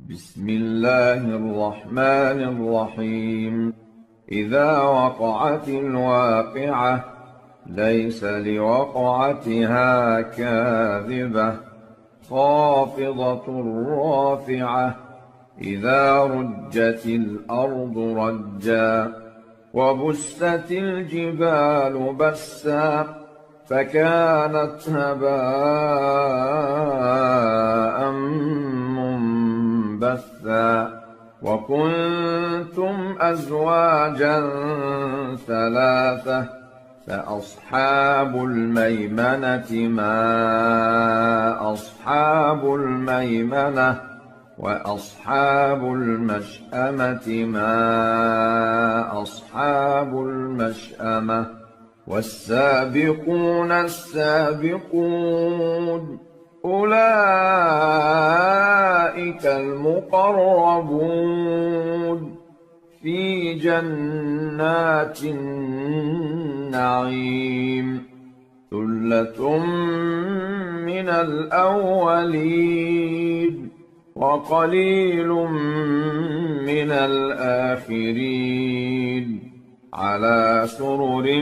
بسم الله الرحمن الرحيم. إذا وقعت الواقعة ليس لوقعتها كاذبة خافضة رافعة إذا رجت الأرض رجا وبست الجبال بسا فكانت هباء منبثا وكنتم أزواجا ثلاثة فأصحاب الميمنة ما أصحاب الميمنة وأصحاب المشأمة ما أصحاب المشأمة والسابقون السابقون أولئك المقربون في جنات النعيم ثلة من الأولين وقليل من الآخرين على سرر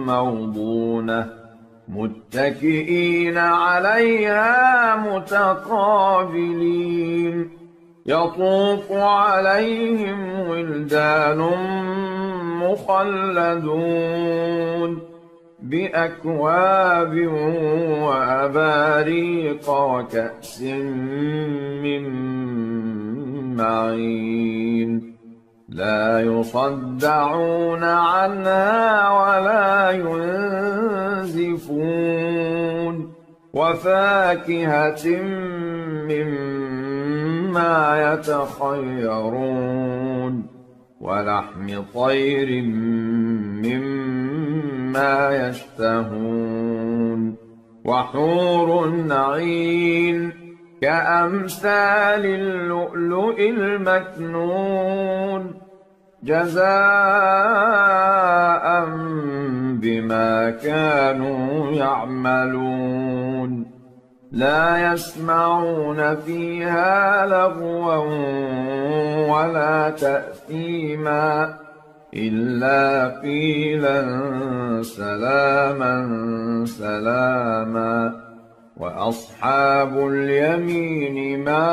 موضونة متكئين عليها متقابلين يطوف عليهم ولدان مخلدون بأكواب وأباريق وكأس من معين لا يصدعون عنها ولا ينزفون وفاكهة مما يتخيرون ولحم طير مما يشتهون وحور عين كأمثال اللؤلؤ المكنون جزاء بما كانوا يعملون لا يسمعون فيها لغوا ولا تأثيما إلا قيلا سلاما سلاما وأصحاب اليمين ما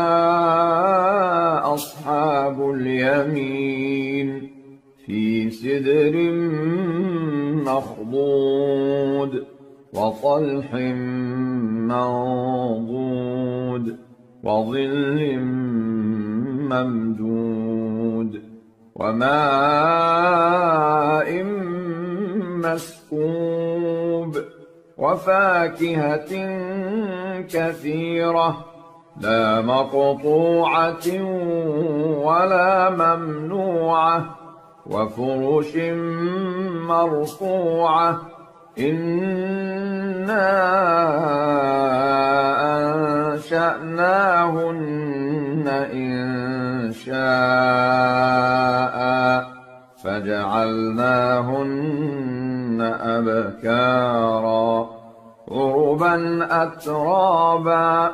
أصحاب اليمين في سدر مخضود وطلح منضود وظل ممدود وماء مسكوب وفاكهة كثيرة لا مقطوعة ولا ممنوعة وفرش مرفوعة إنا أنشأناهن إنشاء فجعلناهن أبكارا عربا أترابا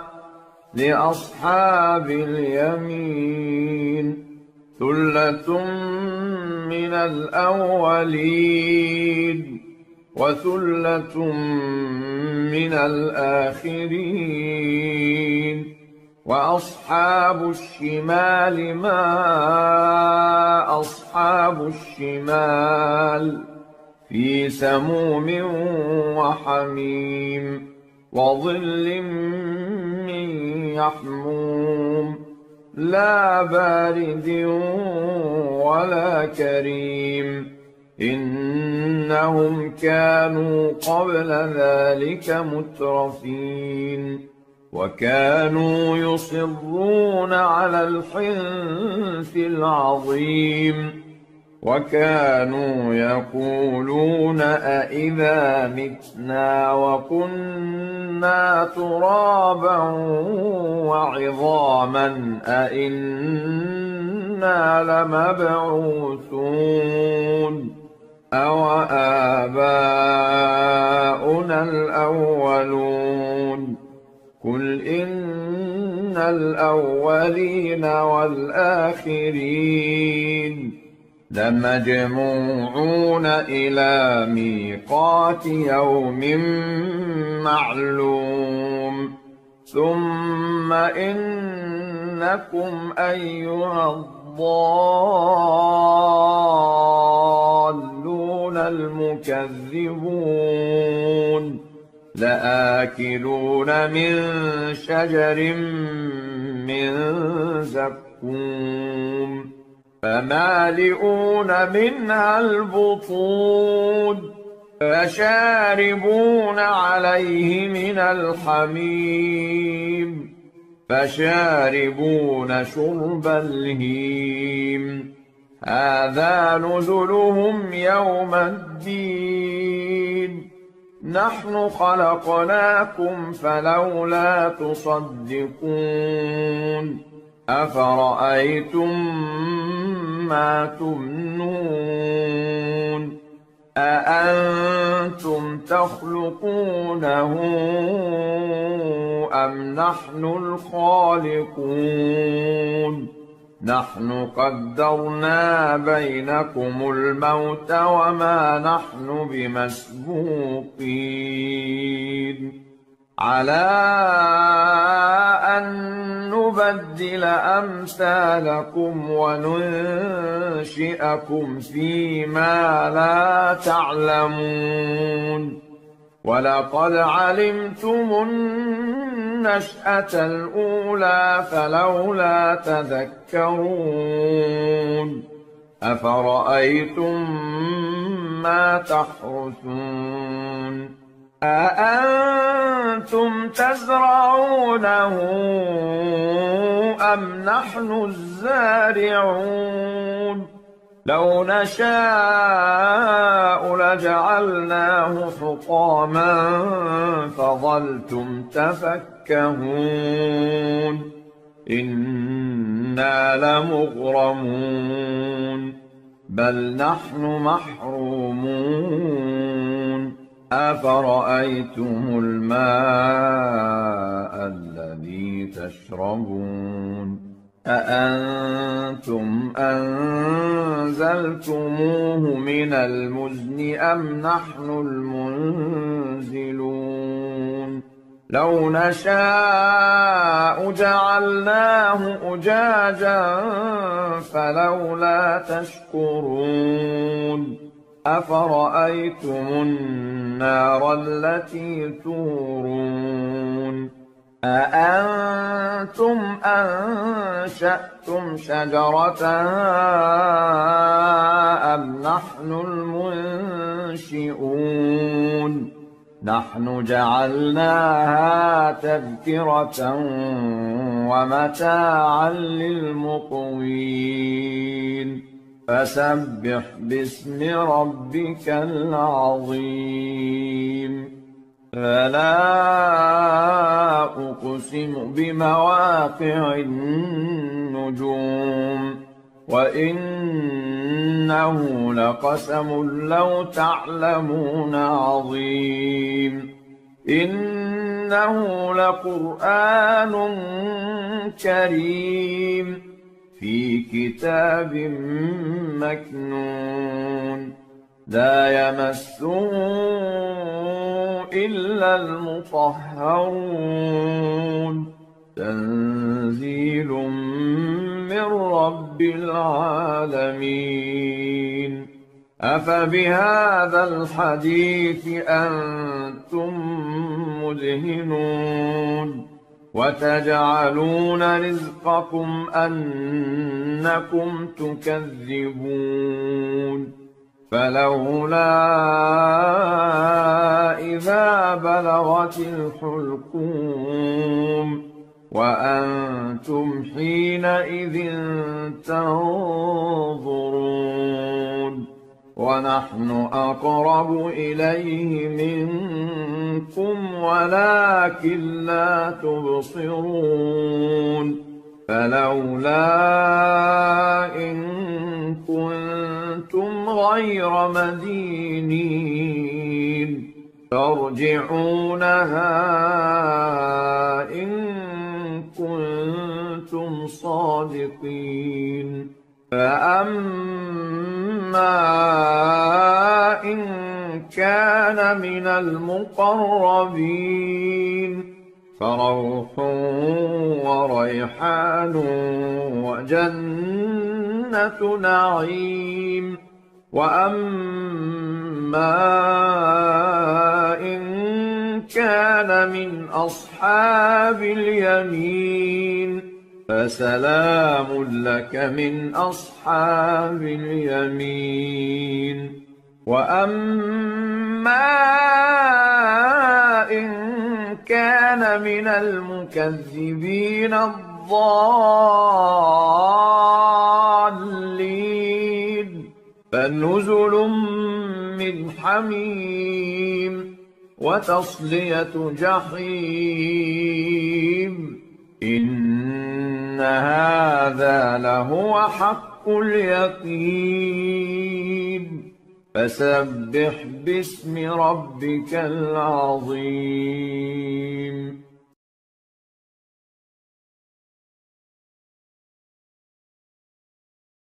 لأصحاب اليمين ثلة من الأولين وثلة من الآخرين وأصحاب الشمال ما أصحاب الشمال في سموم وحميم وظل من يحموم لا بارد ولا كريم إنهم كانوا قبل ذلك مترفين وكانوا يصرون على الحنث العظيم وكانوا يقولون أإذا متنا وكنا ترابا وعظاما أإنا لمبعوثون أوآباؤنا الأولون قل إن الأولين والآخرين لمجموعون إلى ميقات يوم معلوم ثم إنكم أيها الضالون المكذبون لآكلون من شجر من زقوم فمالئون منها البطون فشاربون عليه من الحميم فشاربون شرب الهيم هذا نزلهم يوم الدين نحن خلقناكم فلولا تصدقون أفرأيتم ما تمنون أأنتم تخلقونه أم نحن الخالقون نحن قدرنا بينكم الموت وما نحن بمسبوقين على أن نبدل أمثالكم وننشئكم فيما لا تعلمون ولقد علمتم النشأة الأولى فلولا تذكرون أفرأيتم ما تحرثون أأنتم تزرعونه أم نحن الزارعون لو نشاء لجعلناه حطاما فظلتم تفكهون إنا لمغرمون بل نحن محرومون أفرأيتم الماء الذي تشربون أأنتم أنزلتموه من المزن أم نحن المنزلون لو نشاء جعلناه أجاجا فلولا تشكرون أفرأيتم النار التي تورون أأنتم أنشأتم شجرتها أم نحن المنشئون نحن جعلناها تذكرة ومتاعا للمقوين فسبح باسم ربك العظيم فلا أقسم بمواقع النجوم وإنه لقسم لو تعلمون عظيم إنه لقرآن كريم في كتاب مكنون لا يمسه إلا المطهرون تنزيل من رب العالمين أفبهذا الحديث أنتم مدهنون وتجعلون رزقكم أنكم تكذبون فلولا إذا بلغت الحلقوم وأنتم حينئذ تنظرون ونحن أقرب إليه منكم ولكن لا تبصرون فلولا إن كنتم غير مدينين ترجعونها إن كنتم صادقين فأما إن كان من المقربين فروح وريحان وجنة نعيم وأما إن كان من أصحاب اليمين فسلام لك من أصحاب اليمين وأما إن كان من المكذبين الضالين فنزل من حميم وتصلية جحيم إن هذا لهو حق اليقين فسبح باسم ربك العظيم